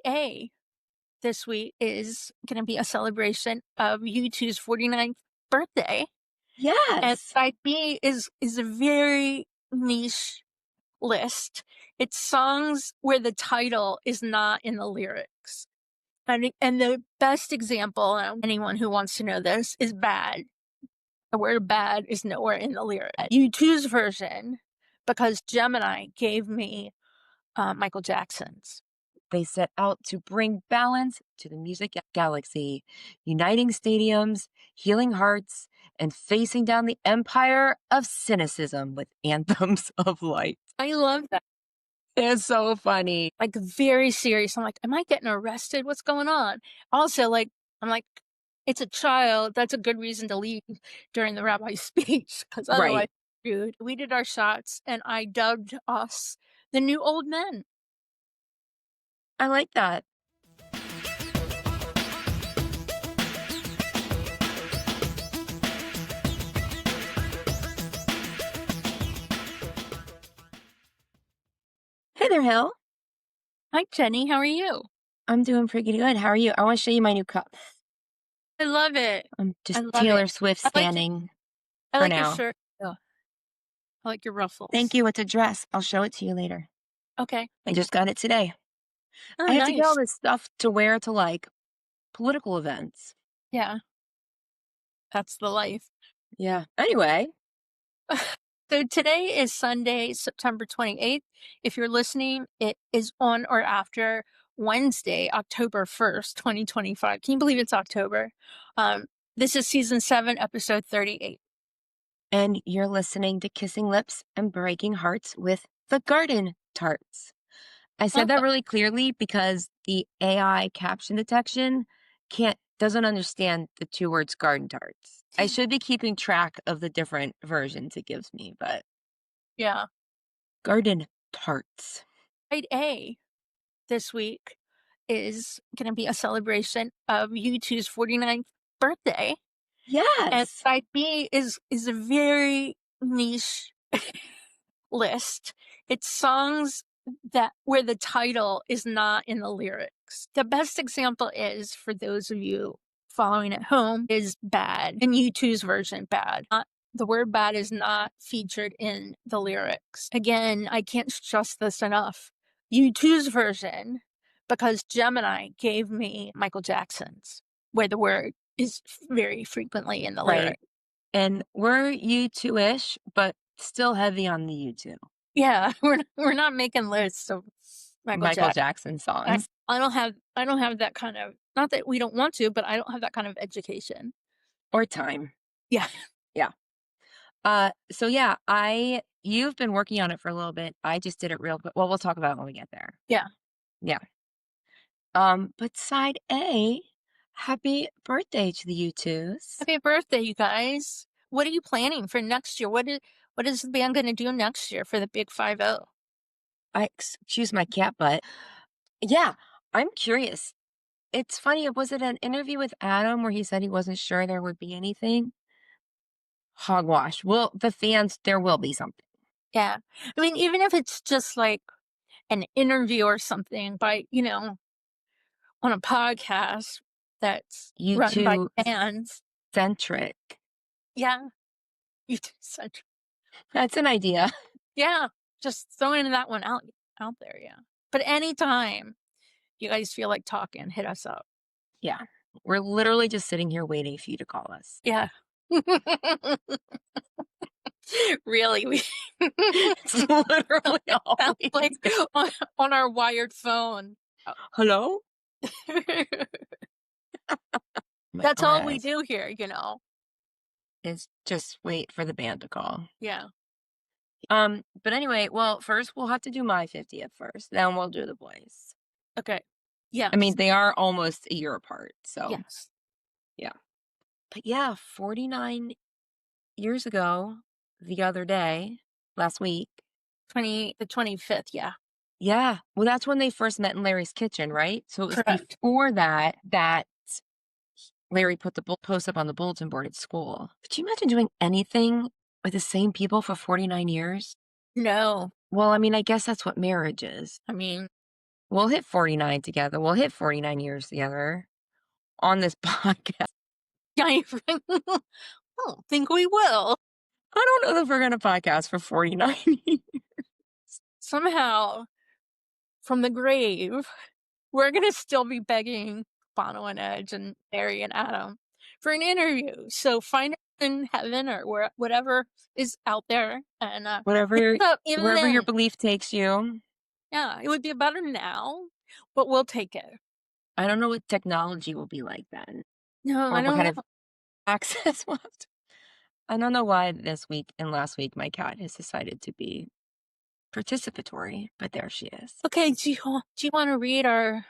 Side A this week is going to be a celebration of U2's 49th birthday. And Yes. side B is a very niche list. It's songs where the title is not in the lyrics. And the best example, anyone who wants to know this, is Bad. The word bad is nowhere in the lyrics. U2's version, because Gemini gave me Michael Jackson's. They set out to bring balance to the music galaxy, uniting stadiums, healing hearts, and facing down the empire of cynicism with anthems of light. I love that. It's so funny. Like, very serious. I'm like, am I getting arrested? What's going on? Also, I'm like, it's a child. That's a good reason to leave during the rabbi's speech, because otherwise, Right. dude, we did our shots, and I dubbed us the new old men. I like that. Hey there, Hill. Hi, Jenny. How are you? I'm doing pretty good. How are you? I want to show you my new cup. I love it. I'm I just love Taylor it. Swift I like your, standing I for like your now. shirt. Oh, I like your ruffles. Thank you. It's a dress. I'll show it to you later. Okay. I just got it today. Oh, I have to get all nice. this stuff to wear to political events. Yeah. That's the life. Yeah. Anyway, So today is Sunday, September 28th. If you're listening, it is on or after Wednesday, October 1st, 2025. Can you believe it's October? This is season 7, episode 38. and you're listening to Kissing Lips and Breaking Hearts with the Garden Tarts. I said that really clearly because the AI caption detection doesn't understand the two words garden tarts. I should be keeping track of the different versions it gives me, but Yeah. garden tarts. Side A this week is going to be a celebration of U2's 49th birthday. And Yes. side B is a very niche list. It's songs where the title is not in the lyrics. The best example is, for those of you following at home, is Bad, and U2's version, Bad. The word bad is not featured in the lyrics. Again, I can't stress this enough. U2's version, because Gemini gave me Michael Jackson's, where the word is very frequently in the Right. lyrics. And we're U2-ish, but still heavy on the U2. Yeah, we're not making lists of Michael Jackson songs. I don't have that kind of, not that we don't want to, but I don't have that kind of education. Or time. Yeah. Yeah. So yeah, you've been working on it for a little bit. I just did it real quick. Well, we'll talk about it when we get there. Yeah. Yeah. But side A, happy birthday to the U2s. Happy birthday, you guys. What are you planning for next year? What is the band going to do next year for the Big 5-0? Excuse my cat butt. Yeah, I'm curious. It's funny. Was it an interview with Adam where he said he wasn't sure there would be anything? Hogwash. Well, the fans, there will be something. Yeah. I mean, even if it's just like an interview or something by, on a podcast that's run by U2 fans. centric. Yeah. U2 centric. That's an idea. Yeah. Just throwing that one out there. Yeah. But anytime you guys feel like talking, hit us up. Yeah. We're literally just sitting here waiting for you to call us. Yeah. Really? It's literally all we like do. on our wired phone. Hello? That's all we do here, Is just wait for the band to call. Yeah. But anyway, well, first we'll have to do my 50th first. Then we'll do the boys. Okay. Yeah. I mean, they are almost a year apart, so Yes. yeah. But yeah, 49 years ago, the other day, last week. The 25th, yeah. Yeah. Well, that's when they first met in Larry's kitchen, right? So it was Correct. before that Larry put the post up on the bulletin board at school. Could you imagine doing anything with the same people for 49 years? No. Well, I mean, I guess that's what marriage is. I mean, We'll hit 49 together. We'll hit 49 years together on this podcast. I don't think we will. I don't know if we're gonna podcast for 49 years. Somehow, from the grave, we're gonna still be begging Bono and Edge and Barry and Adam for an interview. So find it in heaven or whatever is out there, and Whatever hit us up even wherever your then. belief takes you. Yeah, it would be better now, but we'll take it. I don't know what technology will be like then, No, I or what don't kind know. of access we'll have to. I don't know why this week and last week my cat has decided to be participatory, but there she is. Okay, do you want to read Oh.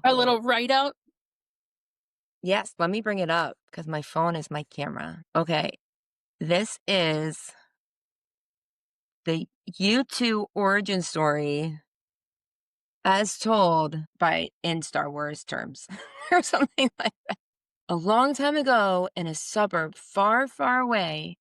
our little write out? Yes, let me bring it up because my phone is my camera. Okay, this is the U2 origin story as told by in Star Wars terms or something like that. A long time ago in a suburb far, far away,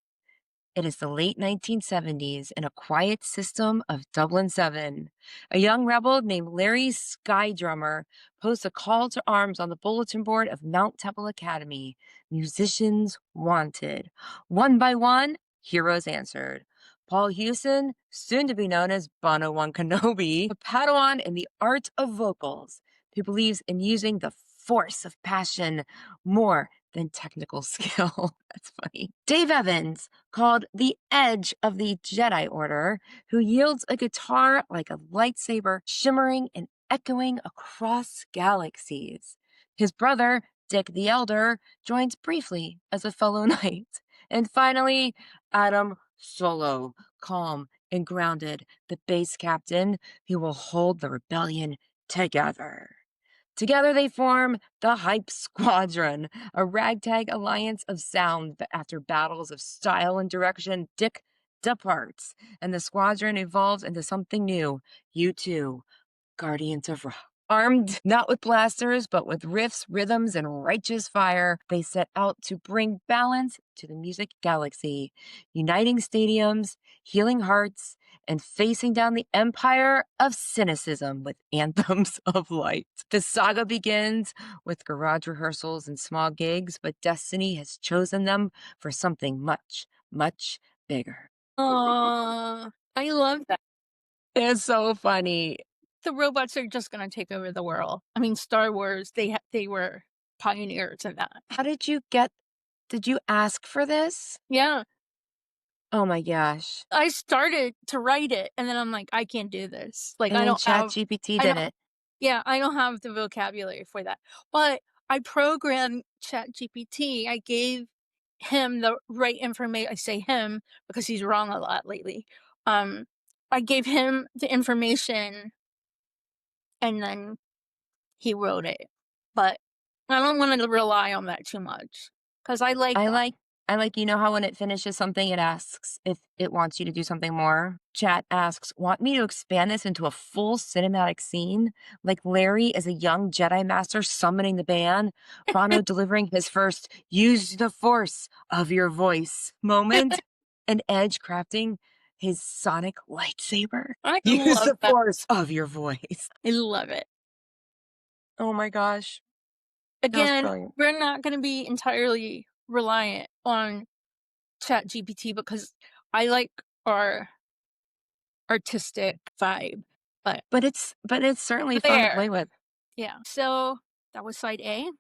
it is the late 1970s in a quiet system of Dublin 7. A young rebel named Larry Skydrummer posts a call to arms on the bulletin board of Mount Temple Academy. Musicians wanted. One by one, heroes answered. Paul Hewson, soon to be known as Bono One Kenobi, a Padawan in the art of vocals, who believes in using the force of passion more than technical skill. That's funny. Dave Evans, called the Edge of the Jedi Order, who yields a guitar like a lightsaber, shimmering and echoing across galaxies. His brother, Dick the Elder, joins briefly as a fellow knight. And finally, Adam Solo, calm and grounded, the base captain who will hold the rebellion together. Together they form the Hype Squadron, a ragtag alliance of sound. But after battles of style and direction, Dick departs, and the squadron evolves into something new. U2, Guardians of Rock. Armed not with blasters, but with riffs, rhythms, and righteous fire, they set out to bring balance to the music galaxy, uniting stadiums, healing hearts, and facing down the empire of cynicism with anthems of light. The saga begins with garage rehearsals and small gigs, but destiny has chosen them for something much, much bigger. Aw, I love that. It's so funny. The robots are just gonna take over the world. I mean, Star Wars, they were pioneers in that. How did you ask for this? Yeah, Oh my gosh. I started to write it, and then I'm like, "I can't do this." Like, And I then don't have ChatGPT I did don't it. yeah, I don't have the vocabulary for that. But I programmed ChatGPT. I gave him the right information. I say him because he's wrong a lot lately. Um, I gave him the information, and then he wrote it. But I don't wanna rely on that too much because I like I like you know how when it finishes something, it asks if it wants you to do something more? Chat asks, "Want me to expand this into a full cinematic scene? Like Larry as a young Jedi Master summoning the band, Bono delivering his first 'use the force of your voice' moment, and Edge crafting his sonic lightsaber. I Use love the that. force of your voice." I love it. Oh my gosh. That was Again, brilliant. we're not gonna be entirely reliant on ChatGPT because I like our artistic vibe, but But it's certainly fun to there. play with. Yeah. So, that was side A.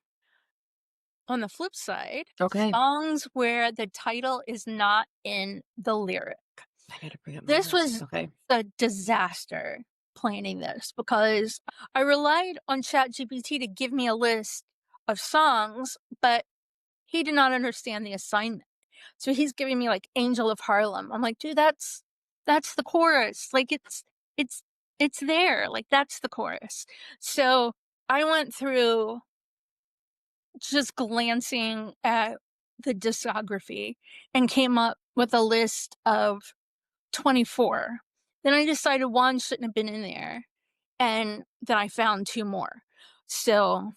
On the flip side, Okay. songs where the title is not in the lyric. I gotta bring up my This list. was Okay. a disaster planning this because I relied on ChatGPT to give me a list of songs, but he did not understand the assignment. So he's giving me like Angel of Harlem. I'm like, dude, that's the chorus. Like it's it's there. Like that's the chorus. So I went through just glancing at the discography and came up with a list of 24. Then I decided one shouldn't have been in there. And then I found two more. So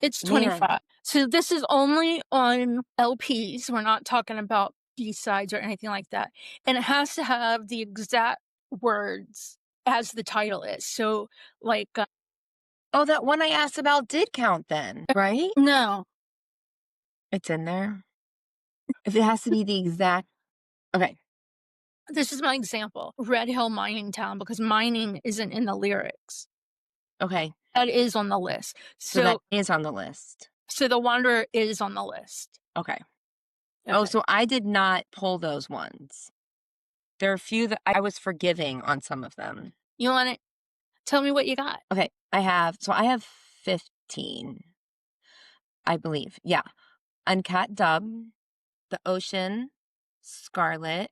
it's Man, 25. So this is only on LPs. We're not talking about B-sides or anything like that. And it has to have the exact words as the title is. So, like, Oh, that one I asked about did count then, right? no, It's in there? If it has to be the exact okay, this is my example. Red Hill Mining Town, because mining isn't in the lyrics. okay. That is on the list. So that So is on the list. so The Wanderer is on the list. Okay. Oh, Okay. so I did not pull those ones. There are a few that I was forgiving on some of them. You wanna tell me what you got? Okay, I have 15, I believe. Yeah. Uncut Dub, The Ocean, Scarlet,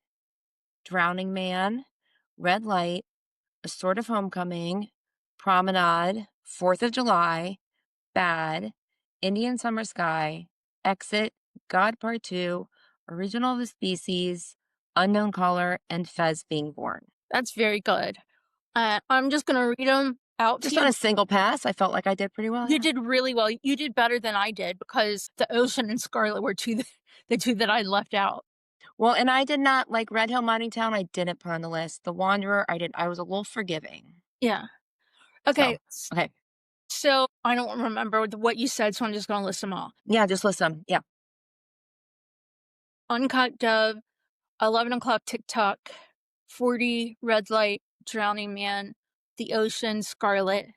Drowning Man, Red Light, A Sort of Homecoming, Promenade, 4th of July, Bad, Indian Summer Sky, Exit, God Part 2, Original of the Species, Unknown Caller, and Fez Being Born. That's very good. I'm just gonna read them out to Just on you. a single pass, I felt like I did pretty well, You yeah. did really well. You did better than I did because The Ocean and Scarlet were the 2 that I left out. Well, and I did not like Red Hill Mining Town, I didn't put on the list. The Wanderer, I was a little forgiving. Yeah. So, Okay. okay. So I don't remember what you said, so I'm just gonna list them all. Yeah, just list them. Yeah. Uncut Dove, 11 o'clock TikTok, 40 Red Light, Drowning Man, The Ocean, Scarlet,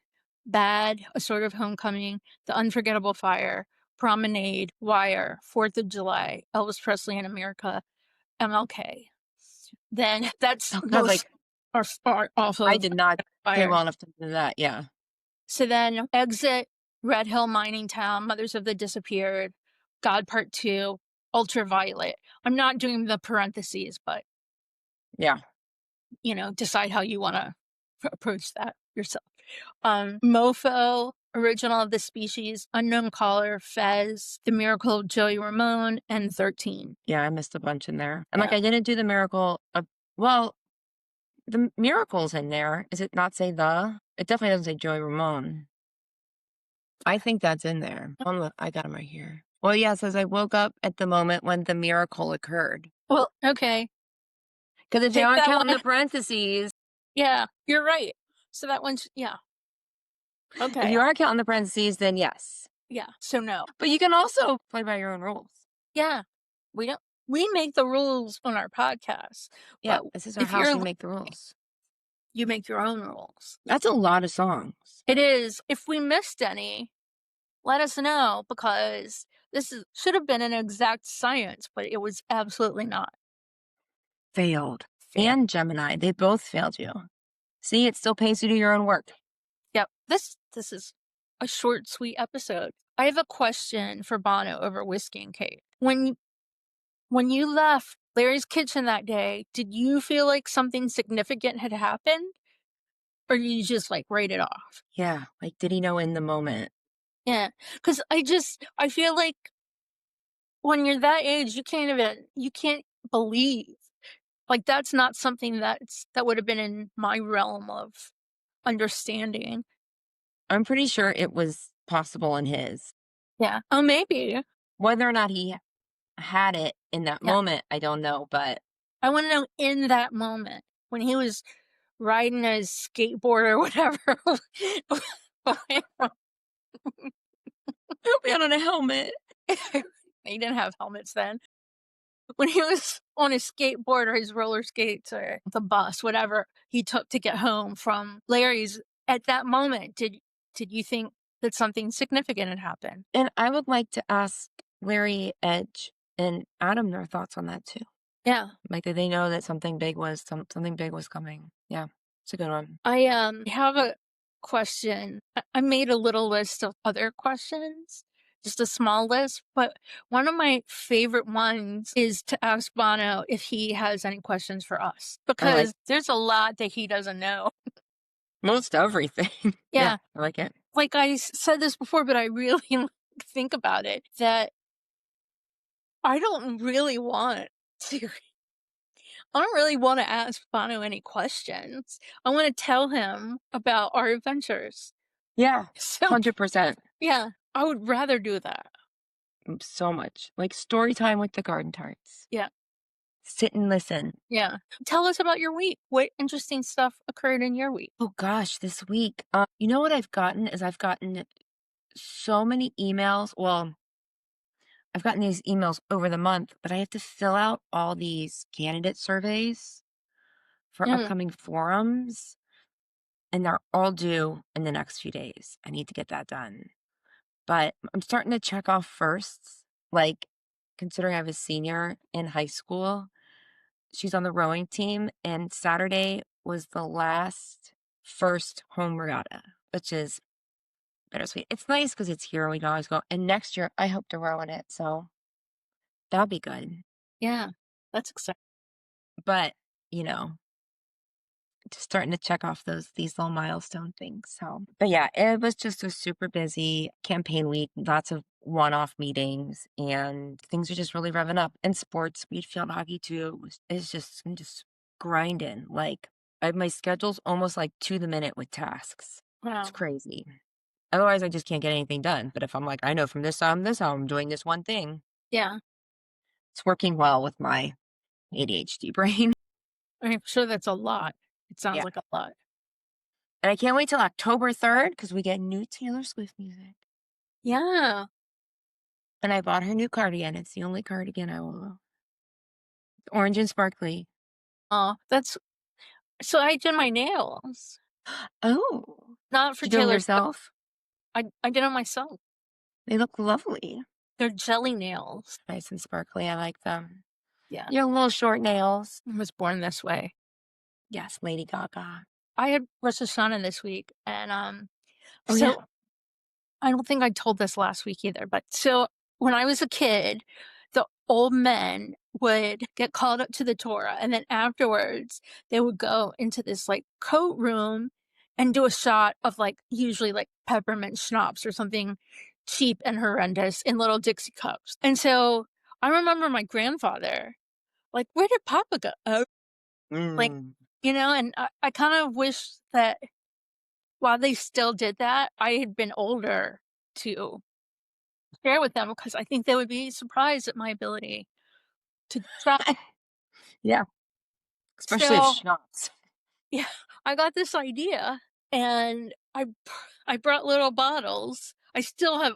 Bad, A Sort of Homecoming, The Unforgettable Fire, Promenade, Wire, 4th of July, Elvis Presley in America, MLK. Then that's Oh, I was most like, are off I of did not pay Fire. well enough to do that. Yeah. So then Exit, Red Hill Mining Town, Mothers of the Disappeared, God Part 2, Ultraviolet. I'm not doing the parentheses, but Yeah. decide how you want to approach that yourself. Mofo, Original of the Species, Unknown Caller, Fez, The Miracle of Joey Ramone, and 13. Yeah, I missed a bunch in there. And like, Yeah. I didn't do the miracle of, well, the miracle's in there. Is it not say the? It definitely doesn't say Joey Ramone. I think that's in there. I got him right here. Well, yeah, it says I woke up at the moment when the miracle occurred. Well, okay. Because if you Take aren't that counting one. the parentheses, Yeah, you're right. So that one's, yeah. if Okay. you are counting the parentheses, then yes. Yeah. So no. But you can also play by your own rules. Yeah. We don't, we make the rules on our podcast, Yeah, but this is our if house. you're, We make the rules. you make your own rules. That's a lot of songs. It is. If we missed any, let us know because should have been an exact science, but it was absolutely not. Failed. Fail. And Gemini, they both failed you. See, it still pays you to do your own work. Yep. This is a short, sweet episode. I have a question for Bono over whiskey and cake. When you left Larry's kitchen that day, did you feel like something significant had happened? Or did you just like write it off? Yeah, like, did he know in the moment? Yeah. Cause I feel like when you're that age, you can't believe. Like that's not something that would have been in my realm of understanding. I'm pretty sure it was possible in his. Yeah. Oh, maybe. Whether or not he had it in that Yeah. moment, I don't know, but I want to know in that moment when he was riding his skateboard or whatever. we had on a helmet. He didn't have helmets then. When he was on his skateboard or his roller skates or the bus, whatever he took to get home from Larry's, at that moment, did you think that something significant had happened? And I would like to ask Larry, Edge, and Adam their thoughts on that too. Yeah. Like, did they know that something big was something big was coming? Yeah, it's a good one. I have a question. I made a little list of other questions, just a small list, but one of my favorite ones is to ask Bono if he has any questions for us I like because there's a lot that he doesn't know. most everything. Yeah, Yeah. I like it. Like said this before, but I really think about it that I don't really want to. I don't really want to ask Bono any questions. I want to tell him about our adventures. Yeah, So 100%. yeah, I would rather do that. So much like story time with the Garden Tarts. Yeah. sit and listen. Yeah. Tell us about your week. What interesting stuff occurred in your week? Oh gosh, this week, you know what I've gotten is I've gotten so many emails. Well, I've gotten these emails over the month, but I have to fill out all these candidate surveys for Mm, upcoming forums, and they're all due in the next few days. I need to get that done. But I'm starting to check off firsts, like considering I was a senior in high school. She's on the rowing team, and Saturday was the last first home regatta, which is bittersweet. It's nice because it's here and we can always go. And next year, I hope to row in it, so that'll be good. yeah. That's exciting. But, you know, just starting to check off these little milestone things. So, but yeah, it was just a super busy campaign week, lots of one-off meetings, and things are just really revving up. And sports, speed field hockey too, is just I'm just grinding. Like my schedule's almost like to the minute with tasks. It's Wow. crazy. Otherwise, I just can't get anything done. But if I'm like, I know from this time, this time I'm doing this one thing, Yeah. it's working well with my ADHD brain. I'm sure that's a lot. It sounds Yeah. like a lot. And I can't wait till October 3rd because we get new Taylor Swift music. Yeah. And I bought her new cardigan. It's the only cardigan I will. It's orange and sparkly. Oh, that's so I did my nails. Oh, Not did for you do them Taylor Swift. yourself? I did them myself. They look lovely. They're jelly nails. Nice and sparkly. I like them. Yeah. Your little short nails. I was born this way. Yes, Lady Gaga. I had Rosh Hashanah this week, and, Oh, yeah. so I don't think I told this last week either, but so when I was a kid, the old men would get called up to the Torah, and then afterwards, they would go into this, like, coat room and do a shot of, like, usually, like, peppermint schnapps or something cheap and horrendous in little Dixie cups, and so I remember my grandfather, like, "Where did papa go?" "Oh," like, Mm. and I kind of wish that while they still did that, I had been older to share with them because I think they would be surprised at my ability to try. Yeah, especially if So, schnapps. yeah, I got this idea and I brought little bottles. I still have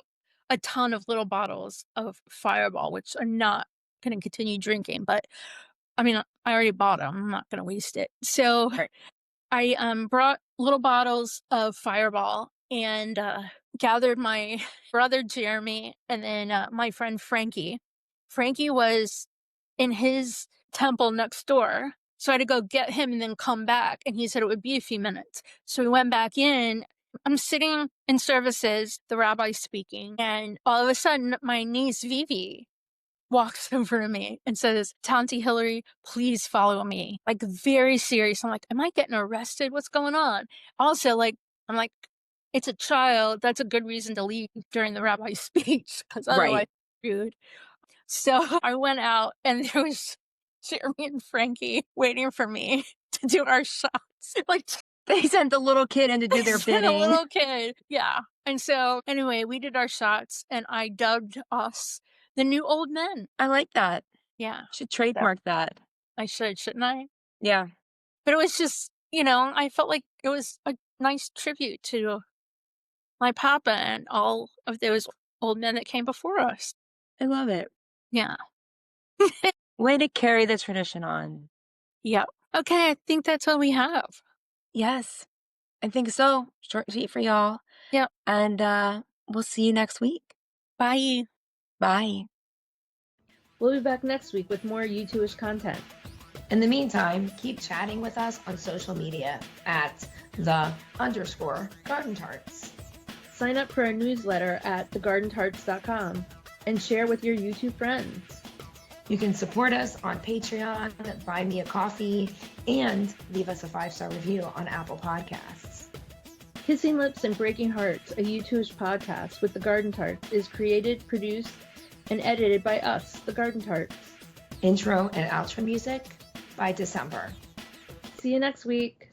a ton of little bottles of Fireball, which I'm not gonna continue drinking, but I mean, I already bought them. 'em, I'm not gonna waste it. So Right. I, brought little bottles of Fireball and, gathered my brother Jeremy and then, my friend Frankie. Frankie was in his temple next door, so I had to go get him and then come back, and he said it would be a few minutes. So we went back in. I'm sitting in services, the rabbi's speaking, and all of a sudden, my niece Vivi walks over to me and says, "Tanti Hillary, please follow me." Like, very serious. I'm like, "Am I getting arrested? What's going on?" Also, like, I'm like, it's a child. That's a good reason to leave during the rabbi's speech because otherwise, Right. rude. So I went out and there was Jeremy and Frankie waiting for me to do our shots. Like, They sent the little kid in to do their said a bidding. little kid. Yeah. And so, anyway, we did our shots and I dubbed us the new old men. I like that. Yeah. Should So trademark that. I should, shouldn't I? Yeah, But it was just, I felt like it was a nice tribute to my papa and all of those old men that came before us. I love it. Yeah. Way to carry the tradition on. Yep. Okay, I think that's all we have. Yes, I think so. Short and sweet for y'all. Yep. And we'll see you next week. Bye. Bye. We'll be back next week with more U2ish content. In the meantime, keep chatting with us on social media at _Garden Tarts. Sign up for our newsletter at thegardentarts.com and share with your YouTube friends. You can support us on Patreon, buy me a coffee, and leave us a 5-star review on Apple Podcasts. Kissing Lips and Breaking Hearts, a U2ish podcast with the Garden Tarts, is created, produced, and edited by us, the Garden Tarts. Intro and outro music by December. See you next week.